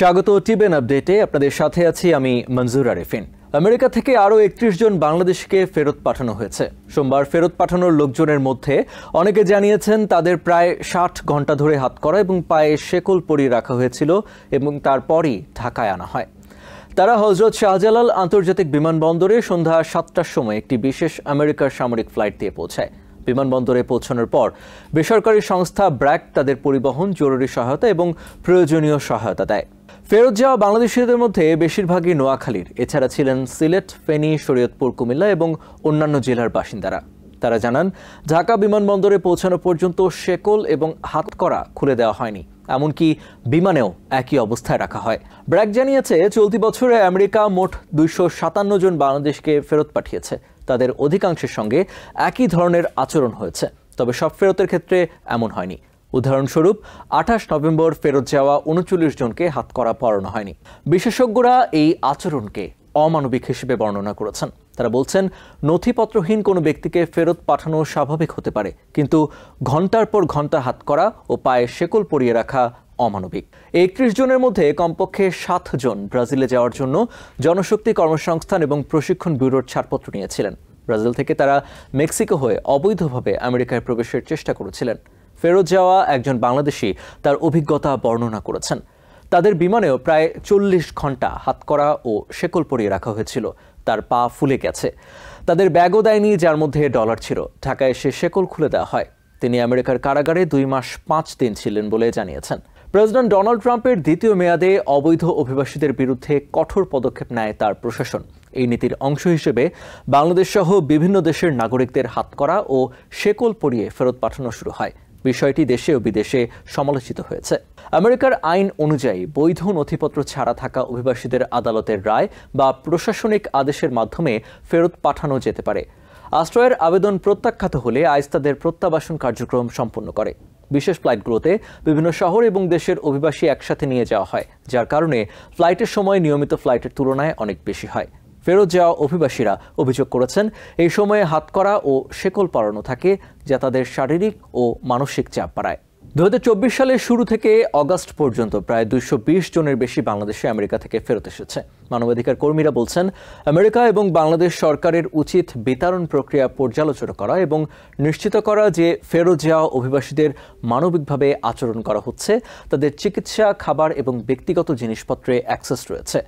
স্বাগত টিবেন আপডেটে। আপনাদের সাথে আছি আমি মঞ্জুর আরেফিন। আমেরিকা থেকে আরও ৩১ জন বাংলাদেশকে ফেরত পাঠানো হয়েছে। সোমবার ফেরত পাঠানোর লোকজনের মধ্যে অনেকে জানিয়েছেন তাদের প্রায় ৬০ ঘন্টা ধরে হাতকড়া এবং পায়ে শেকল পরিয়ে রাখা হয়েছিল এবং তারপরই ঢাকায় আনা হয়। তারা হজরত শাহজালাল আন্তর্জাতিক বিমানবন্দরে সন্ধ্যা ৭টার সময় একটি বিশেষ আমেরিকার সামরিক ফ্লাইট দিয়ে পৌঁছায়। বিমানবন্দরে পৌঁছানোর পর বেসরকারি সংস্থা ব্র্যাক তাদের পরিবহন, জরুরি সহায়তা এবং প্রয়োজনীয় সহায়তা দেয়। ফেরত যাওয়া বাংলাদেশিদের মধ্যে বেশিরভাগই নোয়াখালীর, এছাড়া ছিলেন সিলেট, ফেনী, শরীয়তপুর, কুমিল্লা এবং অন্যান্য জেলার বাসিন্দারা। তারা জানান, ঢাকা বিমানবন্দরে পৌঁছানো পর্যন্ত শেকল এবং হাতকড়া খুলে দেওয়া হয়নি, এমনকি বিমানেও একই অবস্থায় রাখা হয়। ব্র্যাক জানিয়েছে, চলতি বছরে আমেরিকা মোট ২৫৭ জন বাংলাদেশকে ফেরত পাঠিয়েছে। তাদের অধিকাংশের সঙ্গে একই ধরনের আচরণ হয়েছে, তবে সব ফেরতের ক্ষেত্রে এমন হয়নি। উদাহরণস্বরূপ ২৮ নভেম্বর ফেরত যাওয়া ৩৯ জনকে হাতকড়া পরানো হয়নি। বিশেষজ্ঞরা এই আচরণকে অমানবিক হিসেবে বর্ণনা করেছেন। তারা বলছেন, নথিপত্রহীন কোনো ব্যক্তিকে ফেরত পাঠানো স্বাভাবিক হতে পারে, কিন্তু ঘন্টার পর ঘন্টা হাতকড়া ও পায়ে শেকল পরিয়ে রাখা অমানবিক। ৩১ জনের মধ্যে কমপক্ষে ৭ জন ব্রাজিলে যাওয়ার জন্য জনশক্তি কর্মসংস্থান এবং প্রশিক্ষণ ব্যুরোর ছাড়পত্র নিয়েছিলেন। ব্রাজিল থেকে তারা মেক্সিকো হয়ে অবৈধভাবে আমেরিকায় প্রবেশের চেষ্টা করেছিলেন। ফেরত যাওয়া একজন বাংলাদেশি তার অভিজ্ঞতা বর্ণনা করেছেন। তাদের বিমানেও প্রায় ৪০ ঘন্টা হাতকড়া ও শেকল পরিয়ে রাখা হয়েছিল। তার পা ফুলে গেছে। তাদের ব্যাগও দেয়নি, যার মধ্যে ডলার ছিল। ঢাকায় এসে শেকল খুলে দেওয়া হয়। তিনি আমেরিকার কারাগারে ২ মাস ৫ দিন ছিলেন বলে জানিয়েছেন। প্রেসিডেন্ট ডোনাল্ড ট্রাম্পের দ্বিতীয় মেয়াদে অবৈধ অভিবাসীদের বিরুদ্ধে কঠোর পদক্ষেপ নেয় তার প্রশাসন। এই নীতির অংশ হিসেবে বাংলাদেশ সহ বিভিন্ন দেশের নাগরিকদের হাতকড়া ও শেকল পরিয়ে ফেরত পাঠানো শুরু হয়। বিষয়টি দেশে ও বিদেশে সমালোচিত হয়েছে। আমেরিকার আইন অনুযায়ী বৈধ নথিপত্র ছাড়া থাকা অভিবাসীদের আদালতের রায় বা প্রশাসনিক আদেশের মাধ্যমে ফেরত পাঠানো যেতে পারে। আশ্রয়ের আবেদন প্রত্যাখ্যাত হলে আইস তাদের প্রত্যাবাসন কার্যক্রম সম্পন্ন করে। বিশেষ ফ্লাইটগুলোতে বিভিন্ন শহর এবং দেশের অভিবাসী একসাথে নিয়ে যাওয়া হয়, যার কারণে ফ্লাইটের সময় নিয়মিত ফ্লাইটের তুলনায় অনেক বেশি হয়। ফেরত যাওয়া অভিবাসীরা অভিযোগ করেছেন, এই সময়ে হাতকড়া ও শেকল পরানো থাকে, যা তাদের শারীরিক ও মানসিক চাপ বাড়ায়। ২০২৪ সালের শুরু থেকে অগাস্ট পর্যন্ত প্রায় ২২০ জনের বেশি বাংলাদেশে আমেরিকা থেকে ফেরত এসেছে। মানবাধিকার কর্মীরা বলছেন, আমেরিকা এবং বাংলাদেশ সরকারের উচিত বিতরণ প্রক্রিয়া পর্যালোচনা করা এবং নিশ্চিত করা যে ফেরত যাওয়া অভিবাসীদের মানবিকভাবে আচরণ করা হচ্ছে, তাদের চিকিৎসা, খাবার এবং ব্যক্তিগত জিনিসপত্রে অ্যাক্সেস রয়েছে।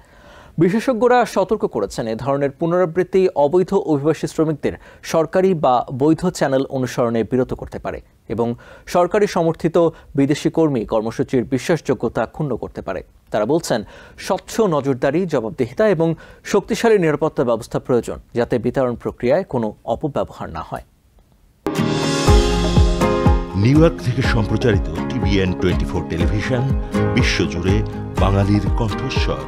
বিশেষজ্ঞরা সতর্ক করেছেন, এ ধরনের পুনরাবৃত্তি অবৈধ অভিবাসী শ্রমিকদের সরকারি বা বৈধ চ্যানেল অনুসরণে বিরত করতে পারে এবং সরকারি সমর্থিত বিদেশি কর্মী কর্মসূচির বিশ্বাসযোগ্যতা ক্ষুণ্ণ করতে পারে। তারা বলছেন, স্বচ্ছ নজরদারি, জবাবদিহিতা এবং শক্তিশালী নিরাপত্তা ব্যবস্থা প্রয়োজন, যাতে বিতরণ প্রক্রিয়ায় কোনো অপব্যবহার না হয়। নিউ ইয়র্ক থেকে সম্প্রচারিত TVN 24 টেলিভিশন বিশ্বজুড়ে বাঙালির কণ্ঠস্বর।